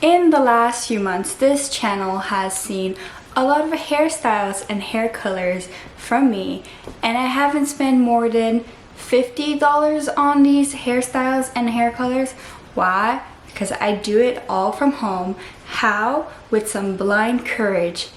In the last few months, this channel has seen a lot of hairstyles and hair colors from me, and I haven't spent more than $50 on these hairstyles and hair colors. Why? Because I do it all from home. How? With some blind courage,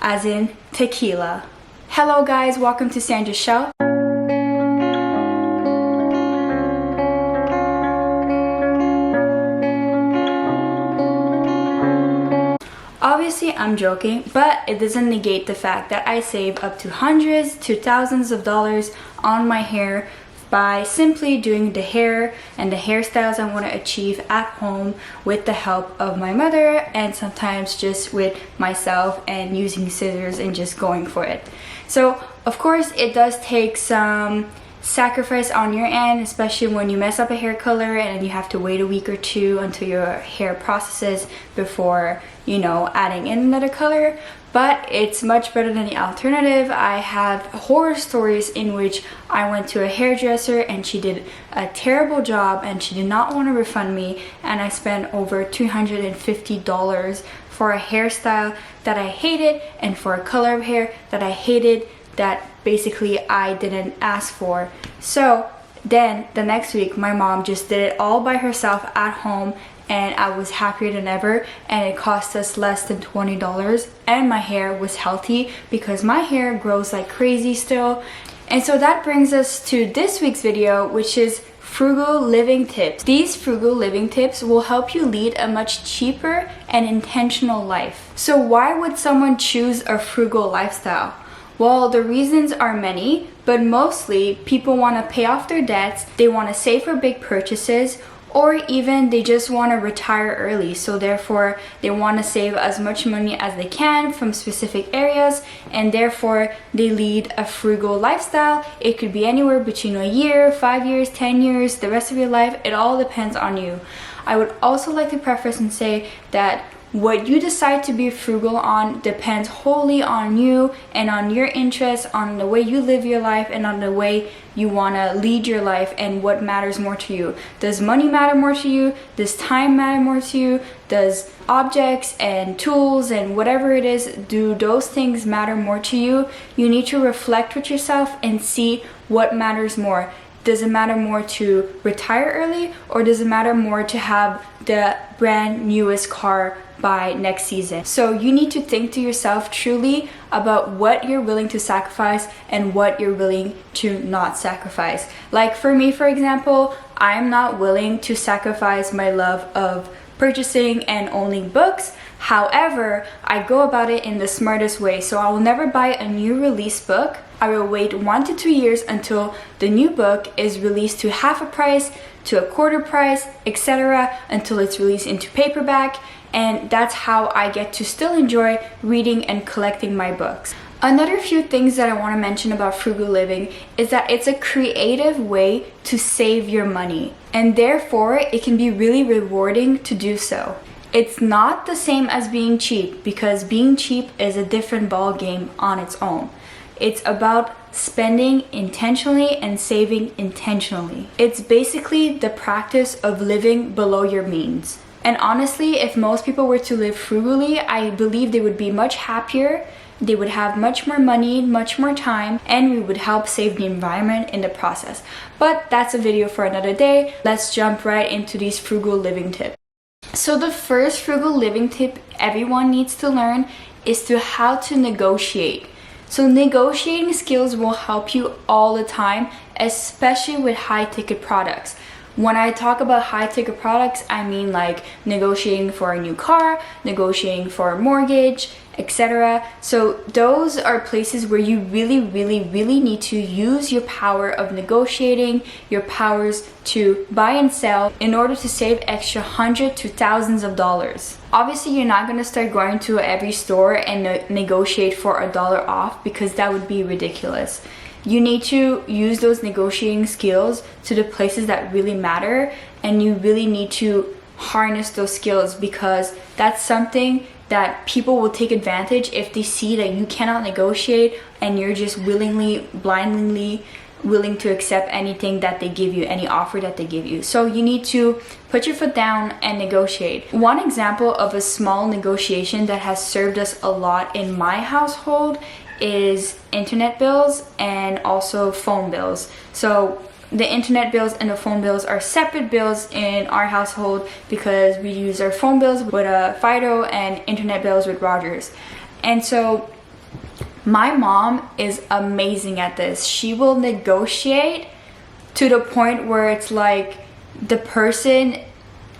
as in tequila. Hello guys, welcome to Sandra's show. Obviously, I'm joking, but it doesn't negate the fact that I save up to hundreds to thousands of dollars on my hair by simply doing the hair and the hairstyles I want to achieve at home with the help of my mother, and sometimes just with myself and using scissors and just going for it. So, of course, it does take some sacrifice on your end, especially when you mess up a hair color and you have to wait a week or two until your hair processes before, you know, adding in another color. But it's much better than the alternative. I have horror stories in which I went to a hairdresser and she did a terrible job and she did not want to refund me, and I spent over $250 for a hairstyle that I hated and for a color of hair that I hated, that basically I didn't ask for. So then the next week my mom just did it all by herself at home, and I was happier than ever, and it cost us less than $20, and my hair was healthy because my hair grows like crazy still. And so that brings us to this week's video, which is frugal living tips. These frugal living tips will help you lead a much cheaper and intentional life. So why would someone choose a frugal lifestyle? Well, the reasons are many, but mostly people want to pay off their debts, they want to save for big purchases, or even they just want to retire early. So therefore, they want to save as much money as they can from specific areas, and therefore they lead a frugal lifestyle. It could be anywhere between a year, 5 years, 10 years, the rest of your life. It all depends on you. I would also like to preface and say that what you decide to be frugal on depends wholly on you and on your interests, on the way you live your life, and on the way you want to lead your life and what matters more to you. Does money matter more to you? Does time matter more to you? Does objects and tools and whatever it is, do those things matter more to you? You need to reflect with yourself and see what matters more. Does it matter more to retire early, or does it matter more to have the brand newest car by next season? So you need to think to yourself truly about what you're willing to sacrifice and what you're willing to not sacrifice. Like for me, for example, I'm not willing to sacrifice my love of purchasing and owning books. However, I go about it in the smartest way. So I will never buy a new release book. I will wait 1 to 2 years until the new book is released to half a price, to a quarter price, etc., until it's released into paperback. And that's how I get to still enjoy reading and collecting my books. Another few things that I want to mention about frugal living is that it's a creative way to save your money, and therefore it can be really rewarding to do so. It's not the same as being cheap, because being cheap is a different ball game on its own. It's about spending intentionally and saving intentionally. It's basically the practice of living below your means. And honestly, if most people were to live frugally, I believe they would be much happier, they would have much more money, much more time, and we would help save the environment in the process. But that's a video for another day. Let's jump right into these frugal living tips. So the first frugal living tip everyone needs to learn is to how to negotiate. So negotiating skills will help you all the time, especially with high ticket products. When I talk about high ticket products, I mean like negotiating for a new car, negotiating for a mortgage, etc. So those are places where you really need to use your power of negotiating, your powers to buy and sell in order to save extra hundreds to thousands of dollars. Obviously, you're not going to start going to every store and negotiate for $1 off, because that would be ridiculous. You need to use those negotiating skills to the places that really matter, and you really need to harness those skills, because that's something that people will take advantage if they see that you cannot negotiate and you're just willingly, blindly willing to accept anything that they give you, any offer that they give you. So you need to put your foot down and negotiate. One example of a small negotiation that has served us a lot in my household is internet bills and also phone bills. So the internet bills and the phone bills are separate bills in our household because we use our phone bills with Fido and internet bills with Rogers. And so my mom is amazing at this. She will negotiate to the point where it's like the person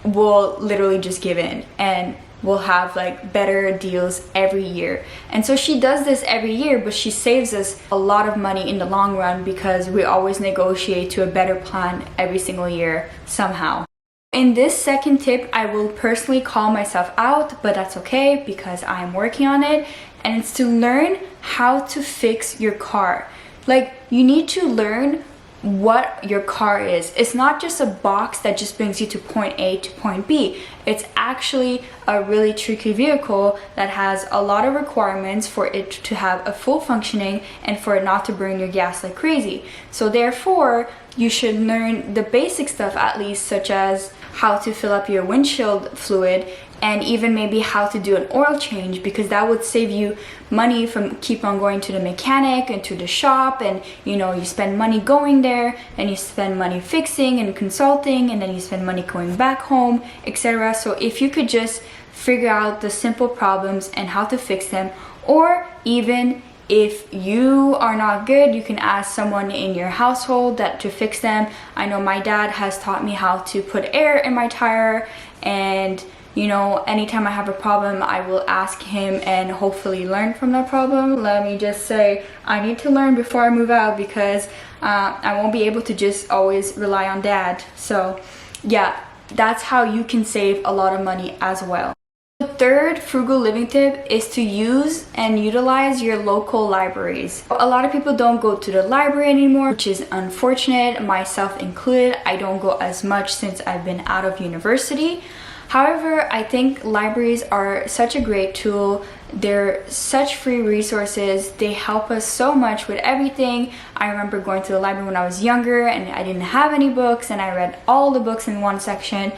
will literally just give in and will have like better deals every year. And so she does this every year, but she saves us a lot of money in the long run because we always negotiate to a better plan every single year somehow. In this second tip, I will personally call myself out, but that's okay because I'm working on it. And it's to learn how to fix your car. Like, you need to learn what your car is. It's not just a box that just brings you to point A to point B. It's actually a really tricky vehicle that has a lot of requirements for it to have a full functioning and for it not to burn your gas like crazy. So therefore, you should learn the basic stuff at least, such as how to fill up your windshield fluid and even maybe how to do an oil change, because that would save you money from keep on going to the mechanic and to the shop, and you spend money going there and you spend money fixing and consulting, and then you spend money going back home, etc. So if you could just figure out the simple problems and how to fix them, or even if you are not good, you can ask someone in your household to fix them. I know my dad has taught me how to put air in my tire, and anytime I have a problem, I will ask him and hopefully learn from that problem. Let me just say, I need to learn before I move out because I won't be able to just always rely on dad. So yeah, that's how you can save a lot of money as well. The third frugal living tip is to use and utilize your local libraries. A lot of people don't go to the library anymore, which is unfortunate, myself included. I don't go as much since I've been out of university. However, I think libraries are such a great tool. They're such free resources. They help us so much with everything. I remember going to the library when I was younger and I didn't have any books, and I read all the books in one section.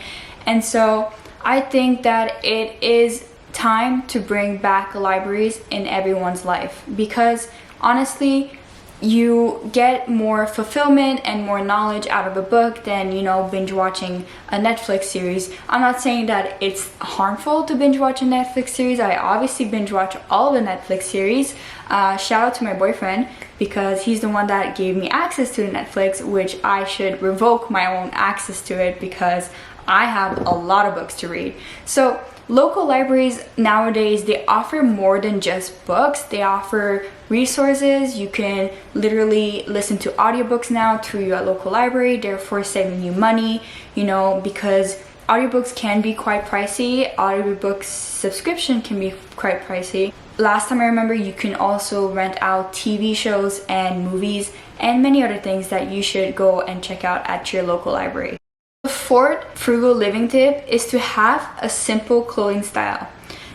And so I think that it is time to bring back libraries in everyone's life, because honestly, you get more fulfillment and more knowledge out of a book than binge watching a Netflix series. I'm not saying that it's harmful to binge watch a Netflix series. I obviously binge watch all the Netflix series. Shout out to my boyfriend because he's the one that gave me access to the Netflix, which I should revoke my own access to it because I have a lot of books to read. So local libraries nowadays, they offer more than just books. They offer resources. You can literally listen to audiobooks now through your local library, therefore saving you money, because audiobooks can be quite pricey. Audiobooks subscription can be quite pricey. Last time I remember, you can also rent out TV shows and movies and many other things that you should go and check out at your local library. The fourth frugal living tip is to have a simple clothing style.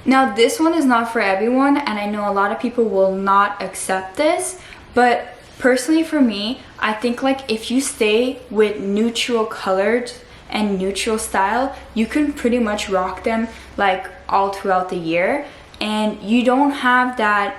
Now, this one is not for everyone, and I know a lot of people will not accept this, but personally for me, I think like if you stay with neutral colors and neutral style, you can pretty much rock them like all throughout the year, and you don't have that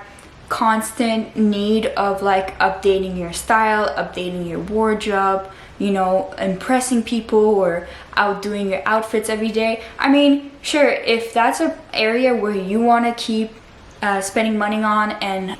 constant need of like updating your style, updating your wardrobe, impressing people or outdoing your outfits every day. I mean, sure, if that's an area where you want to keep spending money on and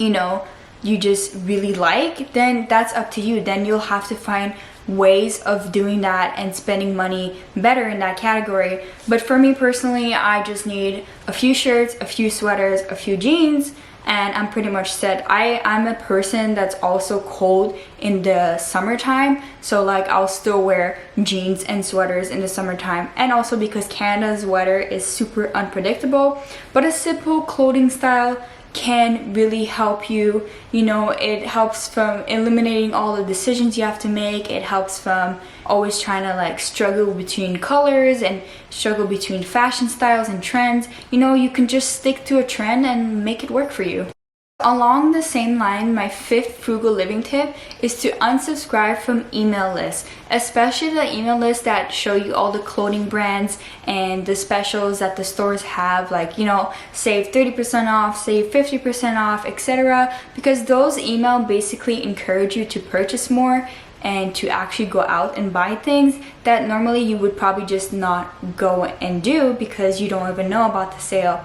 you just really like, then that's up to you. Then you'll have to find ways of doing that and spending money better in that category. But for me personally, I just need a few shirts, a few sweaters, a few jeans, and I'm pretty much set. I'm a person that's also cold in the summertime, so like I'll still wear jeans and sweaters in the summertime, and also because Canada's weather is super unpredictable. But a simple clothing style can really help you. It helps from eliminating all the decisions you have to make. It helps from always trying to like struggle between colors and struggle between fashion styles and trends. You can just stick to a trend and make it work for you. Along the same line, my fifth frugal living tip is to unsubscribe from email lists, especially the email lists that show you all the clothing brands and the specials that the stores have, like, you know, save 30% off, save 50% off, etc. Because those email basically encourage you to purchase more and to actually go out and buy things that normally you would probably just not go and do because you don't even know about the sale.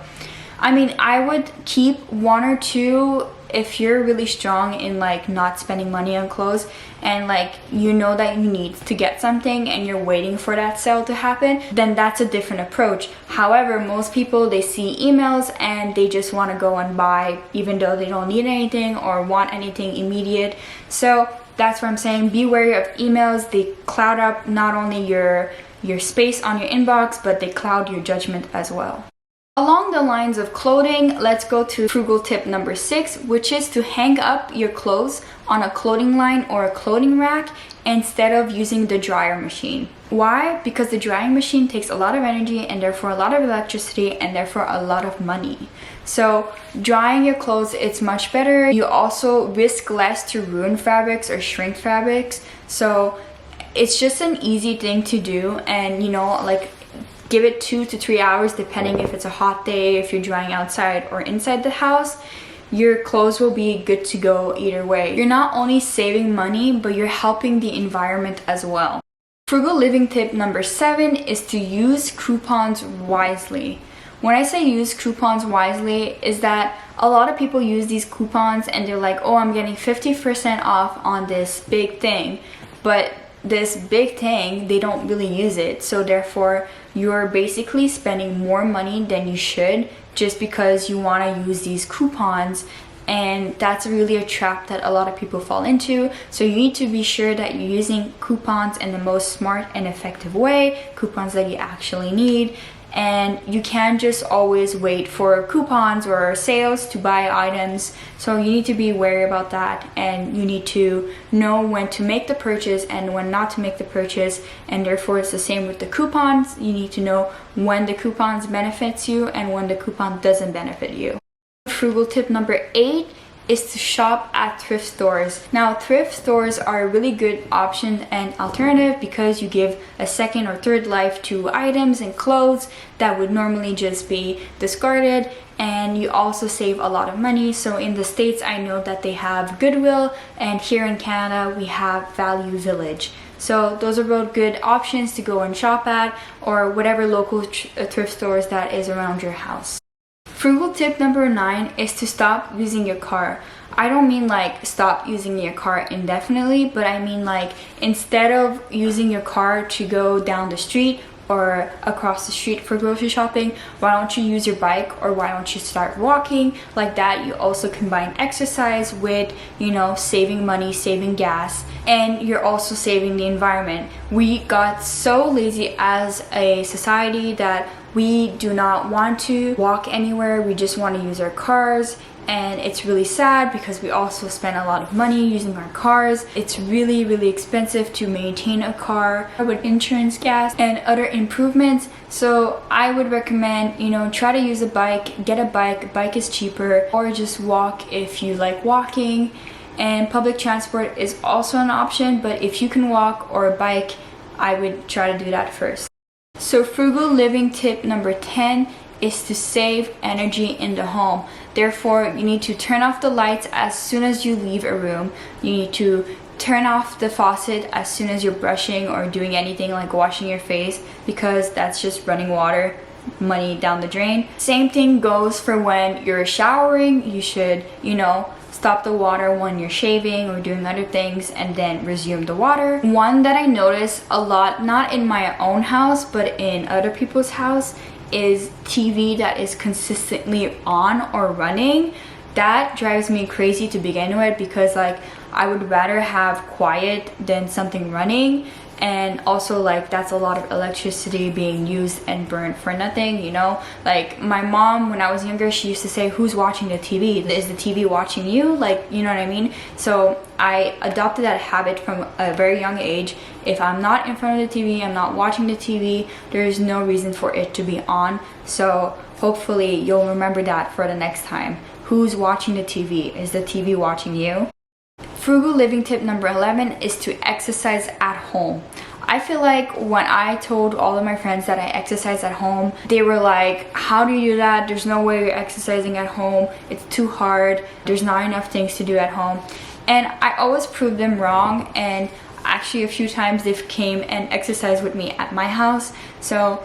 I mean, I would keep one or two if you're really strong in like not spending money on clothes and like you know that you need to get something and you're waiting for that sale to happen, then that's a different approach. However, most people, they see emails and they just want to go and buy even though they don't need anything or want anything immediate. So that's what I'm saying. Be wary of emails. They cloud up not only your space on your inbox, but they cloud your judgment as well. Along the lines of clothing, let's go to frugal tip number 6, which is to hang up your clothes on a clothing line or a clothing rack instead of using the dryer machine. Why? Because the drying machine takes a lot of energy and therefore a lot of electricity and therefore a lot of money. So drying your clothes, it's much better. You also risk less to ruin fabrics or shrink fabrics. So it's just an easy thing to do, and you know, like, give it 2 to 3 hours depending if it's a hot day, if you're drying outside or inside the house. Your clothes will be good to go either way. You're not only saving money, but you're helping the environment as well. Frugal living tip number 7 is to use coupons wisely. When I say use coupons wisely, is that a lot of people use these coupons and they're like, oh, I'm getting 50% off on this big thing. But this big thing, they don't really use it, so therefore you're basically spending more money than you should just because you want to use these coupons, and that's really a trap that a lot of people fall into. So you need to be sure that you're using coupons in the most smart and effective way, coupons that you actually need. And you can't just always wait for coupons or sales to buy items. So you need to be wary about that, and you need to know when to make the purchase and when not to make the purchase. And therefore it's the same with the coupons. You need to know when the coupons benefits you and when the coupon doesn't benefit you. Frugal tip number 8 is to shop at thrift stores. Now, thrift stores are a really good option and alternative because you give a second or third life to items and clothes that would normally just be discarded, and you also save a lot of money. So in the States, I know that they have Goodwill, and here in Canada, we have Value Village. So those are both good options to go and shop at, or whatever local thrift stores that is around your house. Frugal tip number 9 is to stop using your car. I don't mean like stop using your car indefinitely, but I mean like instead of using your car to go down the street or across the street for grocery shopping, why don't you use your bike, or why don't you start walking? Like that, you also combine exercise with, you know, saving money, saving gas, and you're also saving the environment. We got so lazy as a society that we do not want to walk anywhere. We just want to use our cars, and it's really sad because we also spend a lot of money using our cars. It's really, really expensive to maintain a car with insurance, gas, and other improvements. So I would recommend, you know, try to use a bike, get a bike. Bike is cheaper, or just walk if you like walking. And public transport is also an option, but if you can walk or bike, I would try to do that first. So frugal living tip number 10 is to save energy in the home. Therefore, you need to turn off the lights as soon as you leave a room. You need to turn off the faucet as soon as you're brushing or doing anything like washing your face, because that's just running water, money down the drain. Same thing goes for when you're showering. You should, you know, stop the water when you're shaving or doing other things and then resume the water. One that I notice a lot, not in my own house but in other people's house, is TV that is consistently on or running. That drives me crazy to begin with, because like I would rather have quiet than something running. And also, like, that's a lot of electricity being used and burned for nothing, you know? Like, my mom, when I was younger, she used to say, who's watching the TV? Is the TV watching you? Like, you know what I mean? So I adopted that habit from a very young age. If I'm not in front of the TV, I'm not watching the TV, there's no reason for it to be on. So hopefully you'll remember that for the next time. who's watching the TV? Is the TV watching you? Frugal living tip number 11 is to exercise at home. I feel like when I told all of my friends that I exercise at home, they were like, how do you do that? There's no way you're exercising at home. It's too hard. There's not enough things to do at home. And I always proved them wrong, and actually a few times they've came and exercised with me at my house. So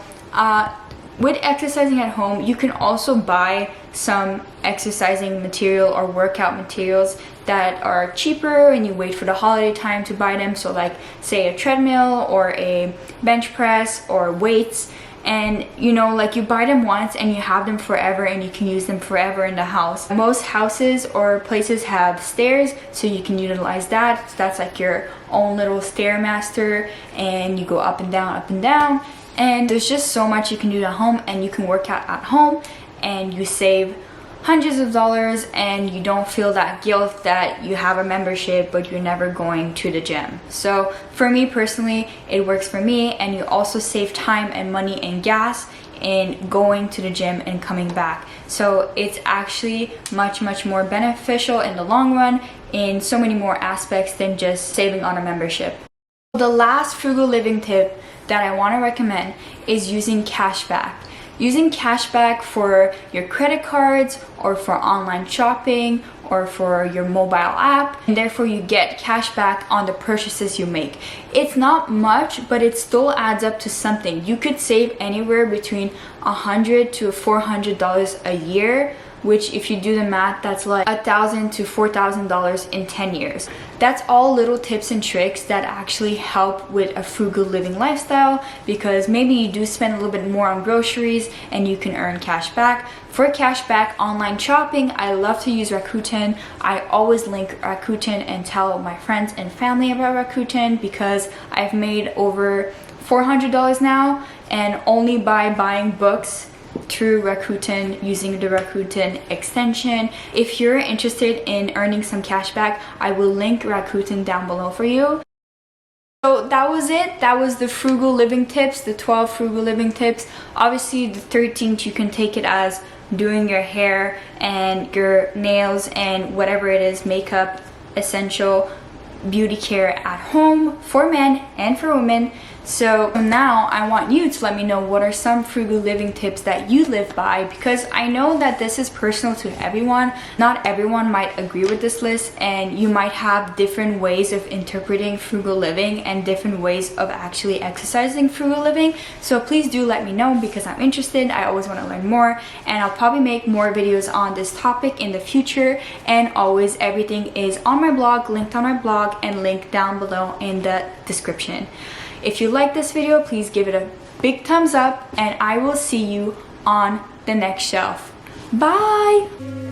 with exercising at home, you can also buy some exercising material or workout materials that are cheaper, and you wait for the holiday time to buy them. So like say a treadmill or a bench press or weights, and you know, like you buy them once and you have them forever and you can use them forever in the house. Most houses or places have stairs, so you can utilize that. So that's like your own little stairmaster, and you go up and down, up and down. And there's just so much you can do at home, and you can work out at home and you save hundreds of dollars, and you don't feel that guilt that you have a membership but you're never going to the gym. So for me personally, it works for me, and you also save time and money and gas in going to the gym and coming back. So it's actually much more beneficial in the long run in so many more aspects than just saving on a membership. The last frugal living tip that I want to recommend is using cashback. Using cashback for your credit cards or for online shopping or for your mobile app, and therefore you get cashback on the purchases you make. It's not much, but it still adds up to something. You could save anywhere between $100 to $400 a year, which if you do the math, that's like $1,000 to $4,000 in 10 years. That's all little tips and tricks that actually help with a frugal living lifestyle, because maybe you do spend a little bit more on groceries and you can earn cash back. For cashback online shopping, I love to use Rakuten. I always link Rakuten and tell my friends and family about Rakuten, because I've made over $400 now, and only by buying books through Rakuten using the Rakuten extension. If you're interested in earning some cash back, I will link Rakuten down below for you. So that was it. That was the frugal living tips, the 12 frugal living tips. Obviously the 13th, you can take it as doing your hair and your nails and whatever it is, makeup, essential beauty care at home for men and for women. So now I want you to let me know what are some frugal living tips that you live by, because I know that this is personal to everyone. Not everyone might agree with this list, and you might have different ways of interpreting frugal living and different ways of actually exercising frugal living. So please do let me know, because I'm interested. I always want to learn more, and I'll probably make more videos on this topic in the future. And always, everything is on my blog, linked on my blog, and linked down below in the description. If you like this video, please give it a big thumbs up, and I will see you on the next shelf. Bye!